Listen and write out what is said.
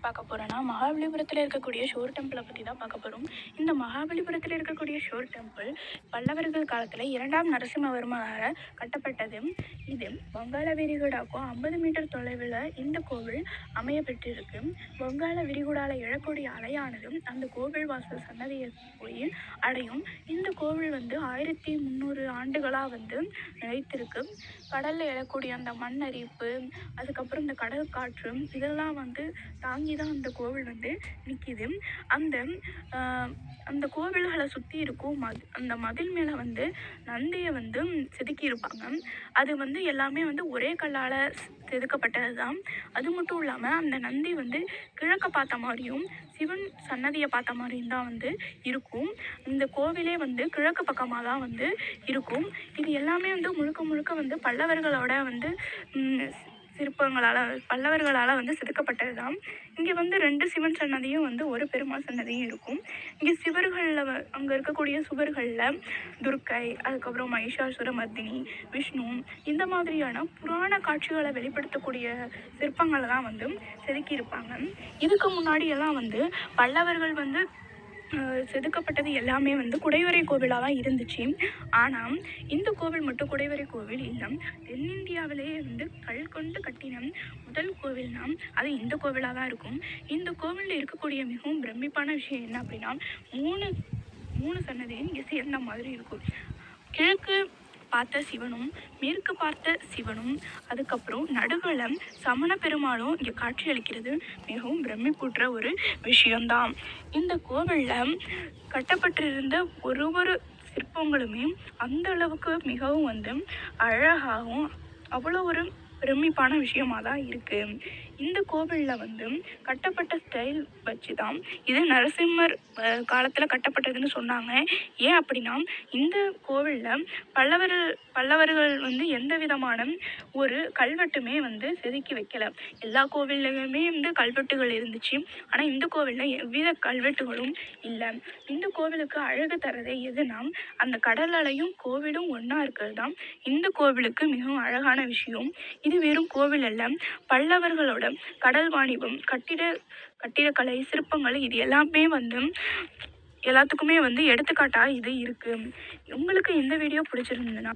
பார்க்க போகிறோன்னா மகாபலிபுரத்தில் இருக்கக்கூடிய ஷோர் டெம்பிளை பற்றி தான் பார்க்க போகிறோம். இந்த மகாபலிபுரத்தில் இருக்கக்கூடிய ஷோர் டெம்பிள் பல்லவர்கள் காலத்தில் 2ஆம் நரசிம்மவர்மரால் கட்டப்பட்டது. இது வங்காள விரிகுடாவுக்கும் 50 மீட்டர் தொலைவில் இந்த கோவில் அமைய பெற்றிருக்கு. வங்காள விரிகுடாவில் எழக்கூடிய அலையானது அந்த கோவில் வாசல் சன்னதியை போய் அடையும். இந்த கோவில் 1300 ஆண்டுகளாக நிலைத்திருக்கு. கடலில் எழக்கூடிய அந்த மண் அரிப்பு, அதுக்கப்புறம் இந்த கடல் காற்று இதெல்லாம் தாங்கி தான் அந்த கோவில் நிற்கிது. அந்த அந்த கோவில்களை சுற்றி இருக்கும் அந்த மதில் மேலே நந்தியை செதுக்கி இருப்பாங்க. அது எல்லாமே ஒரே கல்லால் செதுக்கப்பட்டது தான். அது மட்டும் இல்லாமல் அந்த நந்தி கிழக்க பார்த்த மாதிரியும் சிவன் சன்னதியை பார்த்த மாதிரியும் தான் இருக்கும். இந்த கோவிலே கிழக்கு பக்கமாக தான் இருக்கும். இது எல்லாமே முழுக்க முழுக்க பல்லவர்களோட சிற்பங்களால் பல்லவர்களால் செதுக்கப்பட்டது தான். இங்கே 2 சிவன் சன்னதியும் ஒரு பெருமாள் சன்னதியும் இருக்கும். இங்கே சிவர்களில் அங்கே இருக்கக்கூடிய சுவர்களில் துர்க்கை, அதுக்கப்புறம் மகிஷாசுர மர்தினி, விஷ்ணு இந்த மாதிரியான புராண காட்சிகளை வெளிப்படுத்தக்கூடிய சிற்பங்களை தான் செதுக்கியிருப்பாங்க. இதுக்கு முன்னாடியெல்லாம் பல்லவர்கள் செதுக்கப்பட்டது எல்லாமே குடைவரை கோவிலாக தான் இருந்துச்சு. ஆனால் இந்த கோவில் மட்டும் குடைவரை கோவில் இல்லை. தென்னிந்தியாவிலேயே கல் கொண்டு கட்டின முதல் கோவில்னா அது இந்த கோவிலாக தான் இருக்கும். இந்த கோவிலில் இருக்கக்கூடிய மிகவும் பிரமிப்பான விஷயம் என்ன அப்படின்னா, மூணு சன்னதியும் இங்கே சேர்ந்த மாதிரி இருக்கும். கிழக்கு பார்த்த சிவனும் மேற்கு பார்த்த சிவனும் அதுக்கப்புறம் நடுவில் சமண பெருமாளும் இங்கே காட்சியளிக்கிறது மிகவும் பிரமிப்பூட்டுற ஒரு விஷயம்தான். இந்த கோவிலில் கட்டப்பட்டிருந்த ஒரு சிற்பங்களுமே அந்த அளவுக்கு மிகவும் அழகாகவும் அவ்வளோ ஒரு பிரமிப்பான விஷயமாக தான் இருக்குது. இந்த கோவிலில் கட்டப்பட்ட ஸ்டைல் வச்சு தான் இது நரசிம்மர் காலத்தில் கட்டப்பட்டதுன்னு சொன்னாங்க. ஏன் அப்படின்னா இந்த கோவிலில் பல்லவர்கள் எந்த விதமான ஒரு கல்வெட்டுமே செதுக்கி வைக்கலை. எல்லா கோவில்லையுமே கல்வெட்டுகள் இருந்துச்சு. ஆனால் இந்த கோவிலில் எவ்வித கல்வெட்டுகளும் இல்லை. இந்த கோவிலுக்கு அழகு தரதே எதுனா அந்த கடல் அலையும் கோவிலும் ஒன்றா இருக்கிறது தான் இந்த கோவிலுக்கு மிகவும் அழகான விஷயம். இது வெறும் கோவில் அல்ல, பல்லவர்களோட கடல் வாணிபம், கட்டிடக்கலை, சிற்பங்கள் இது எல்லாமே எல்லாத்துக்குமே எடுத்துக்காட்டாக இது இருக்குது. உங்களுக்கு இந்த வீடியோ பிடிச்சிருந்ததுன்னா